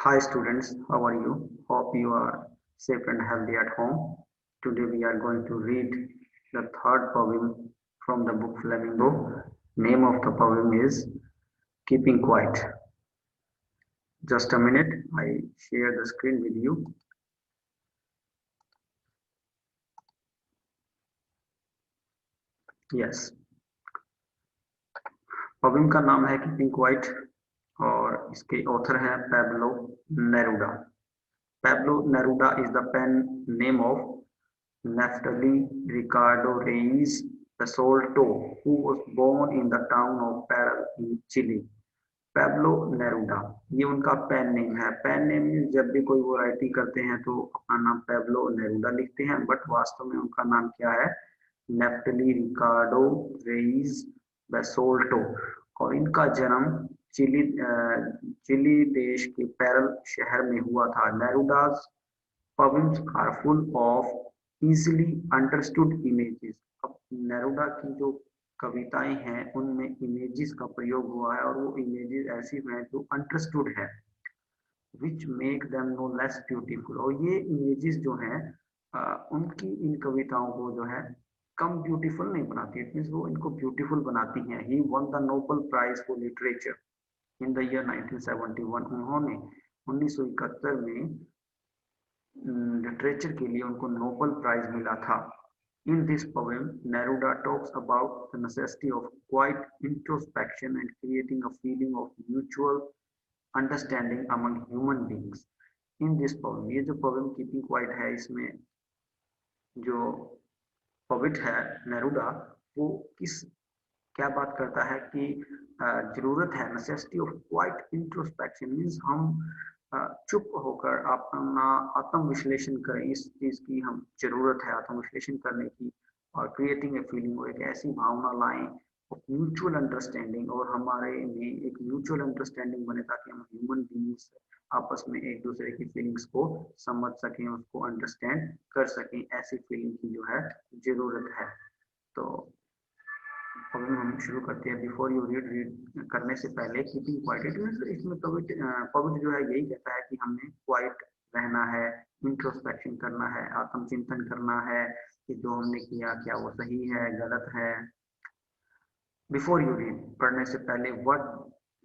Hi students, how are you? Hope you are safe and healthy at home. Today we are going to read the third poem from the book Flamingo. Name of the poem is Keeping Quiet. Just a minute, I share the screen with you. Yes, poem का नाम है Keeping Quiet और इसके author हैं Pablo Neruda. Pablo Neruda is the pen name of Naftali Ricardo Reyes Basolto, who was born in the town of Parral in Chile. Pablo Neruda ये उनका pen name है। Pen name में जब भी कोई वो राइटिंग करते हैं तो अपना नाम पैब्लो नेरूडा लिखते हैं, बट वास्तव में उनका नाम क्या है? नेफ्टली रिकार्डो रेइज बेसोल्टो। और इनका जन्म चिली देश के पैरल शहर में हुआ था। नेरूडाज poems are full of easily understood images. अब नेरूडा की जो कविताएं हैं उनमें इमेजेस का प्रयोग हुआ है और वो इमेजेस ऐसी हैं जो अंडरस्टूड है, which make them no less beautiful. और ये इमेजेस जो हैं उनकी इन कविताओं को जो है कम ब्यूटीफुल नहीं बनाती, इट मीन्स वो इनको ब्यूटीफुल बनाती हैं। He won the Nobel prize for literature in the year 1971। उन्होंने 1971 में लिटरेचर के लिए उनको नोबेल प्राइज मिला था। In this poem, Neruda talks about the necessity of quiet introspection and creating a feeling of mutual understanding among human beings. In this poem, ये जो poem Keeping Quiet है, इसमें जो poet है नेरूडा, वो क्या बात करता है कि जरूरत है, necessity of quite introspection means हम चुप होकर अपना आत्म विश्लेषण करें। इस चीज की हम जरूरत है आत्म विश्लेषण करने की, और क्रिएटिंग ए फीलिंग, और एक ऐसी भावना लाएं ऑफ म्यूचुअल अंडरस्टैंडिंग, और हमारे में एक म्यूचुअल अंडरस्टैंडिंग बने ताकि हम ह्यूमन बीइंग्स आपस में एक दूसरे की फीलिंग्स को समझ सकें, उसको अंडरस्टैंड कर सकें। ऐसी फीलिंग की जो है जरूरत है। तो अब हम शुरू करते हैं। बिफोर यू रीड करने से पहले कीपिंग क्वाइट, इसमें पवित्र जो है यही कहता है कि हमने क्वाइट रहना है, इंट्रोस्पेक्शन करना है, आत्मचिंतन करना है कि जो हमने किया क्या वो सही है गलत है। बिफोर यू रीड, पढ़ने से पहले, what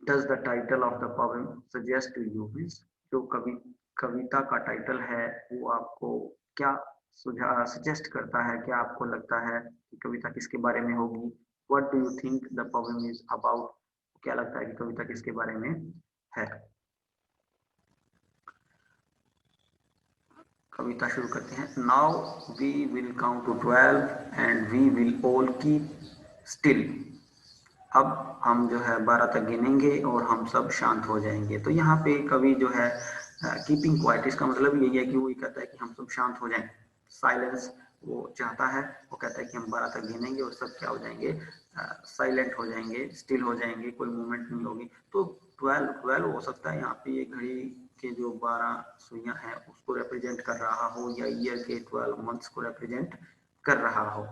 does the title of the poem suggest to you, means जो कविता का टाइटल है वो आपको क्या सजेस्ट करता है, क्या आपको लगता है कि कविता किसके बारे में होगी? What do you think the poem is about? क्या लगता है कि कविता किसके बारे में है? कविता शुरू करते हैं। Now we will count to 12 and we will all keep still. अब हम जो है 12 तक गिनेंगे और हम सब शांत हो जाएंगे। तो यहाँ पे कवि जो है कीपिंग क्वाइट, इसका मतलब यही है कि वो ये कहता है कि हम सब शांत हो जाएं। साइलेंस वो चाहता है, वो कहता है कि हम 12 तक गिनेंगे और सब क्या हो जाएंगे? साइलेंट हो जाएंगे, स्टिल हो जाएंगे, कोई मूवमेंट नहीं होगी। तो 12 हो सकता है यहाँ पे ये घड़ी के जो 12 सुइयां हैं उसको रिप्रेजेंट कर रहा हो, या ईयर के 12 मंथ्स को रिप्रेजेंट कर रहा हो।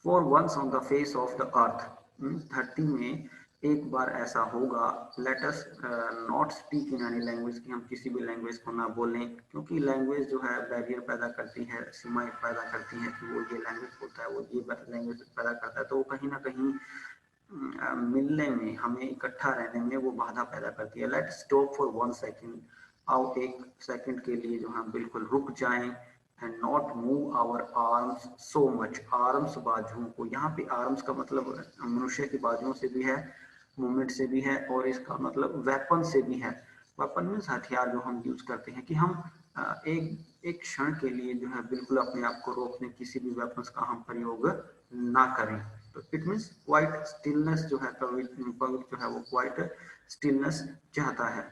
For once on the face of the earth, धरती में एक बार ऐसा होगा। Let us not speak in any language, कि हम किसी भी लैंग्वेज को ना बोलें, क्योंकि लैंग्वेज जो है बैरियर पैदा करती है, सीमाएं पैदा करती है कि वो ये लैंग्वेज बोलता है, वो ये लैंग्वेज पैदा करता है, तो वो कहीं ना कहीं मिलने में, हमें इकट्ठा रहने में वो बाधा पैदा करती है। लेट स्टॉप फॉर 1 सेकेंड, आओ एक सेकंड के लिए जो हम बिल्कुल रुक जाएं। And not move our arms so much, arms बाजुओं को, यहाँ पे आर्म्स का मतलब मनुष्य की बाजुओं से भी है, मूवमेंट से भी है, और इसका मतलब वेपन से भी है। वेपन मीन्स हथियार जो हम यूज करते हैं, कि हम एक क्षण के लिए जो है बिल्कुल अपने आप को रोकने किसी भी वेपन्स का हम प्रयोग ना करें। तो इट मीन्स क्वाइट स्टिलनेस जो है, पवित्र जो है वो क्वाइट स्टिलनेस चाहता है।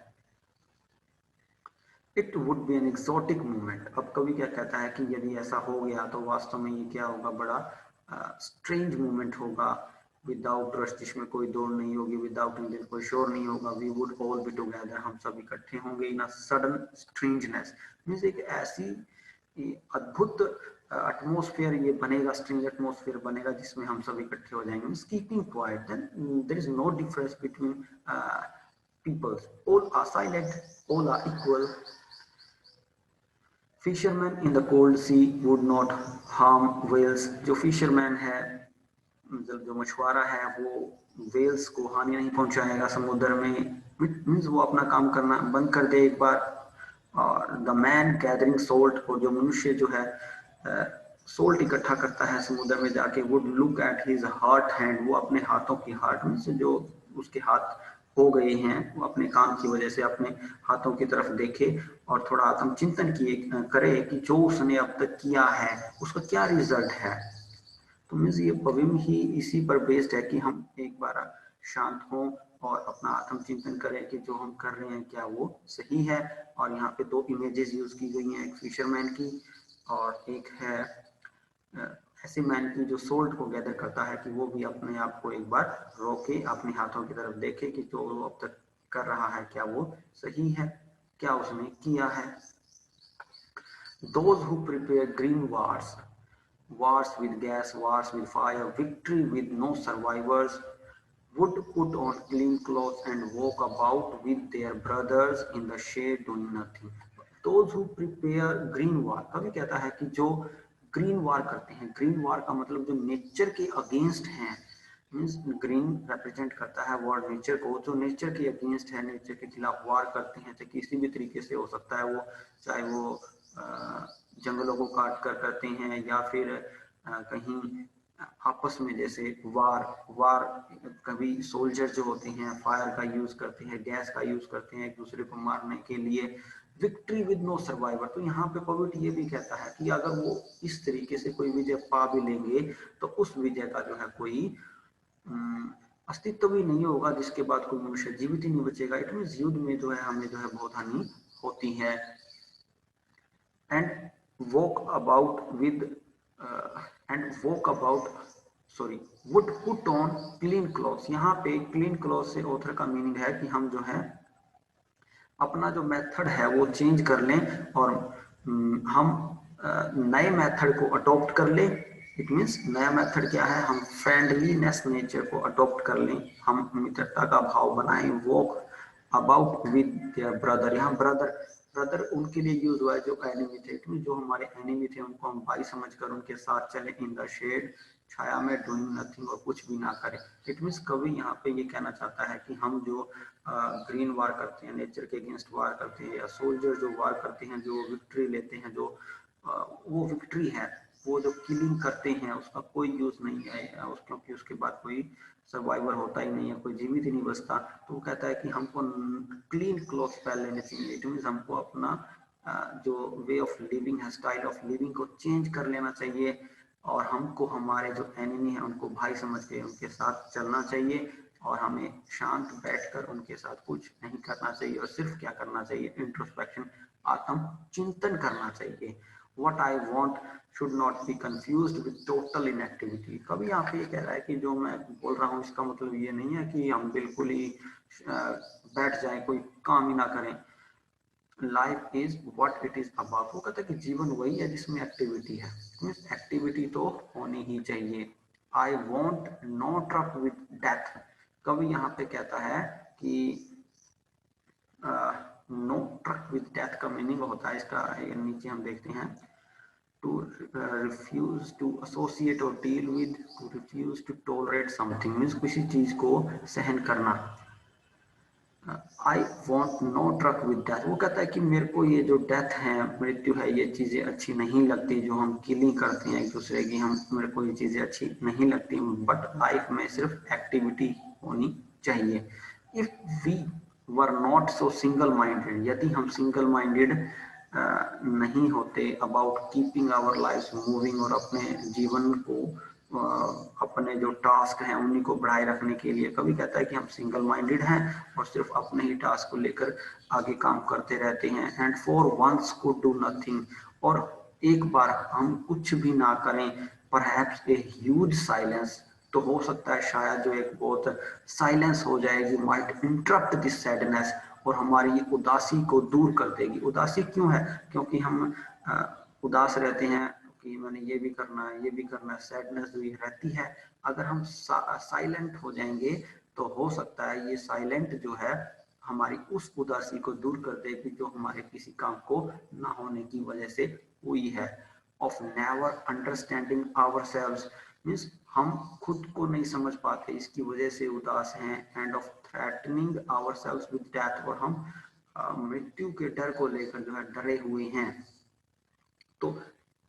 It would be an exotic movement. अब कवि क्या कहता है कि यदि ऐसा हो गया तो वास्तव में ये क्या होगा? बड़ा स्ट्रेंज मूवमेंट होगा। विदाउट रश, जिसमें कोई दौड़ नहीं होगी, विदाउट इंजन, कोई शोर नहीं होगा। We would all be together, हम सब इकट्ठे होंगे। In a sudden strangeness means एक ऐसी अद्भुत एटमॉस्फेयर ये बनेगा, स्ट्रेंज एटमॉस्फेयर बनेगा जिसमें हम सब इकट्ठे हो जाएंगे। Keeping quiet, then there is no difference between peoples. All are silent, all are equal. Fishermen in the cold sea would not harm whales. जो फिशरमैन है, मतलब जो मछुआरा है, वो वेल्स को हानि नहीं पहुंचाएगा समुद्र में, मीन्स वो अपना काम करना बंद कर दे एक बार. और द मैन गैदरिंग सोल्ट, और जो मनुष्य जो है सोल्ट इकट्ठा करता है समुद्र में जाके, would look at his heart hand, वो अपने हाथों की हार्ट में से जो उसके हाथ हो गए हैं वो अपने काम की वजह से अपने हाथों की तरफ देखे और थोड़ा आत्मचिंतन किए करे कि जो उसने अब तक किया है उसका क्या रिजल्ट है. तो मीन्स ये पविम ही इसी पर बेस्ड है कि हम एक बार शांत हों और अपना आत्मचिंतन करें कि जो हम कर रहे हैं क्या वो सही है. और यहाँ पे दो इमेजेस यूज की गई हैं, एक फिशरमैन की और एक है ऐसे मैन की जो सोल्ट को गैदर करता है, कि वो भी अपने आप को एक बार रोके, अपने हाथों की तरफ देखे कि जो वो अब तक कर रहा है क्या वो सही है, क्या उसने किया है. Those who prepare green wars, wars with gas, wars with fire, victory with no survivors, would put on clean clothes and walk about with their brothers in the shade doing nothing. Those who prepare green war, कभी कहता है कि जो green वार करते हैं, green वार का मतलब जो नेचर के अगेंस्ट हैं, मीन्स ग्रीन रिप्रेजेंट करता है वर्ड नेचर को, जो नेचर के अगेंस्ट है, नेचर के खिलाफ वार करते हैं, चाहे किसी भी तरीके से हो सकता है वो, चाहे वो जंगलों को काट कर करते हैं या फिर कहीं आपस में, जैसे वार कभी सोल्जर जो होते हैं फायर का यूज करते हैं, गैस का यूज करते हैं एक दूसरे को मारने के लिए. विक्ट्री विद नो सर्वाइवर, तो यहाँ पे पॉवर्ट ये भी कहता है कि अगर वो इस तरीके से कोई विजय पा भी लेंगे तो उस विजय का जो है कोई अस्तित्व भी नहीं होगा, जिसके बाद कोई मनुष्य जीवित ही नहीं बचेगा. इट मीन्स युद्ध में जो है हमें जो है बहुत हानि होती है. and walk about with would put on clean clothes. यहाँ पे clean clothes से ऑथर का मीनिंग है कि हम जो है अपना जो मेथड है वो चेंज कर लें और हम नए मेथड को अडॉप्ट कर लें. इट मीन्स नया मेथड क्या है, हम फ्रेंडलीनेस नेचर को अडॉप्ट कर लें, हम मित्रता का भाव बनाएं. Walk about with their brother, यहाँ ब्रदर उनके लिए यूज हुआ है जो एनिमी थे, जो हमारे एनिमी थे उनको हम भाई समझकर उनके साथ चले. इन द शेड, छाया में, डूइंग नथिंग, और कुछ भी ना करें. इट मीन्स कवि यहाँ पे ये कहना चाहता है कि हम जो ग्रीन वार करते हैं, नेचर के अगेंस्ट वार करते हैं, या सोल्जर जो वार करते हैं, जो विक्ट्री लेते हैं, जो वो विक्ट्री है, वो जो किलिंग करते हैं उसका कोई यूज नहीं है, क्योंकि उसके बाद कोई सर्वाइवर होता ही नहीं है, कोई जीवित ही नहीं बचता. तो वो कहता है कि हमको क्लीन क्लॉथ पहन लेने चाहिए. इट मीन्स हमको अपना जो वे ऑफ लिविंग है, स्टाइल ऑफ लिविंग को चेंज कर लेना चाहिए और हमको हमारे जो एनिमी है उनको भाई समझ के उनके साथ चलना चाहिए और हमें शांत बैठकर उनके साथ कुछ नहीं करना चाहिए और सिर्फ क्या करना चाहिए, इंट्रोस्पेक्शन, आत्म चिंतन करना चाहिए. What I want should not be confused with total inactivity. कभी यहाँ पे ये कह रहा है कि जो मैं बोल रहा हूँ इसका मतलब ये नहीं है कि हम बिल्कुल ही बैठ जाएं, कोई काम ही ना करें. Life is what it is about. वो कहता है कि जीवन वही है जिसमें एक्टिविटी है. एक्टिविटी तो होनी ही चाहिए. I want no truck with death. कभी यहाँ पे कहता है कि नो ट्रक विद डेथ का मीनिंग होता है, इसका नीचे हम देखते हैं, to refuse to associate or deal with, to refuse to tolerate something, means किसी चीज को सहन करना. I want no truck with death. वो कहता है कि मेरे को ये जो डेथ है, मृत्यु है, ये चीजें अच्छी नहीं लगती, जो हम किलिंग करते हैं एक दूसरे की, हम मेरे को ये चीजें अच्छी नहीं लगती. बट लाइफ में सिर्फ एक्टिविटी होनी चाहिए. If we were not so single minded, यदि हम सिंगल माइंडेड नहीं होते about keeping our life moving, और अपने जीवन को अपने जो टास्क हैं उन्हीं को बढ़ाए रखने के लिए, कभी कहता है कि हम सिंगल माइंडेड हैं और सिर्फ अपने ही टास्क को लेकर आगे काम करते रहते हैं. And for once could do nothing, और एक बार हम कुछ भी ना करें. परहैप्स ए ह्यूज साइलेंस, तो हो सकता है शायद जो एक बहुत साइलेंस हो जाएगी, माइट इंटरप्ट दिस सैडनेस, और हमारी उदासी को दूर कर देगी. उदासी क्यों है, क्योंकि हम उदास रहते हैं कि मैंने ये भी करना है, ये भी करना है, सैडनेस जो रहती है. अगर हम साइलेंट हो जाएंगे तो हो सकता है ये साइलेंट जो है हमारी उस उदासी को दूर कर देगी जो हमारे किसी काम को ना होने की वजह से हुई है। Of never understanding ourselves means हम खुद को नहीं समझ पाते, इसकी वजह से उदास हैं। End of threatening ourselves with death, और हम मृत्यु के डर को लेकर जो है डरे हुए हैं। तो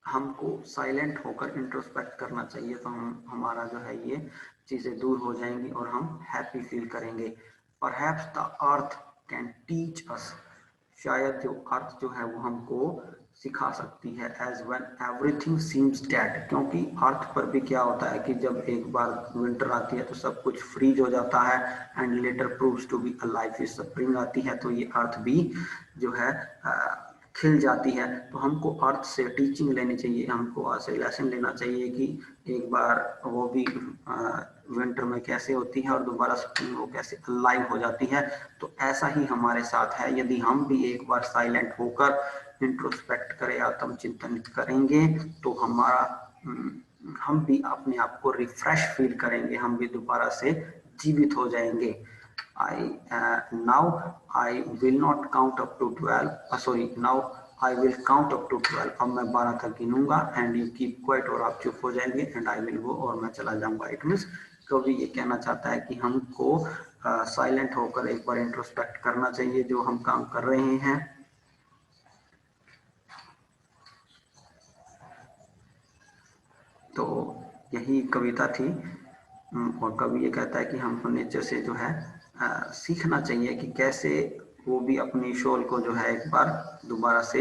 हमको साइलेंट होकर इंट्रोस्पेक्ट करना चाहिए, तो हमारा जो है ये चीजें दूर हो जाएंगी और हम हैप्पी फील करेंगे। Perhaps the earth can teach us, शायद जो अर्थ जो है वो हमको सिखा सकती है। As when everything seems dead, क्योंकि अर्थ पर भी क्या होता है कि जब एक बार विंटर आती है तो सब कुछ फ्रीज हो जाता है and later proves to be alive is spring आती है, तो ये अर्थ भी जो है खिल जाती है। तो हमको अर्थ से टीचिंग लेनी चाहिए, हमको अर्थ से लेसन लेना चाहिए कि एक बार वो भी विंटर में कैसे होती है और दोबारा स्प्रिंग वो कैसे अलाइव हो जाती है। तो ऐसा ही हमारे साथ है, यदि हम भी एक बार साइलेंट होकर इंट्रोस्पेक्ट करें, आत्मचिंतन करेंगे, तो हमारा हम भी अपने आप को रिफ्रेश फील करेंगे, हम भी दोबारा से जीवित हो जाएंगे। Now I will not count up to 12. Now I will count up to 12. अब मैं 12 तक गिनूंगा एंड यू कीप क्वाइट, और आप चुप हो जाएंगे एंड आई विल गो, और मैं चला जाऊंगा। इट मीन्स कवि ये कहना चाहता है कि हमको साइलेंट होकर एक बार इंट्रोस्पेक्ट करना चाहिए जो हम काम कर रहे हैं। तो यही कविता थी, और कवि ये कहता है कि हमको नेचर से जो है सीखना चाहिए कि कैसे वो भी अपनी सोल को जो है एक बार दोबारा से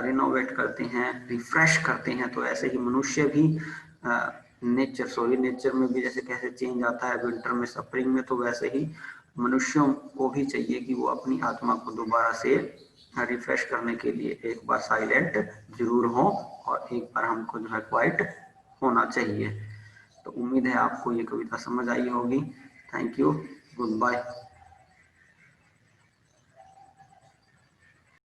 रिनोवेट करते हैं, रिफ्रेश करते हैं। तो ऐसे ही मनुष्य भी नेचर में भी जैसे कैसे चेंज आता है विंटर में स्प्रिंग में, तो वैसे ही मनुष्यों को भी चाहिए कि वो अपनी आत्मा को दोबारा से रिफ्रेश करने के लिए एक बार साइलेंट जरूर हो और एक बार हमको जो है क्वाइट होना चाहिए। तो उम्मीद है आपको ये कविता समझ आई होगी। Thank you, good bye.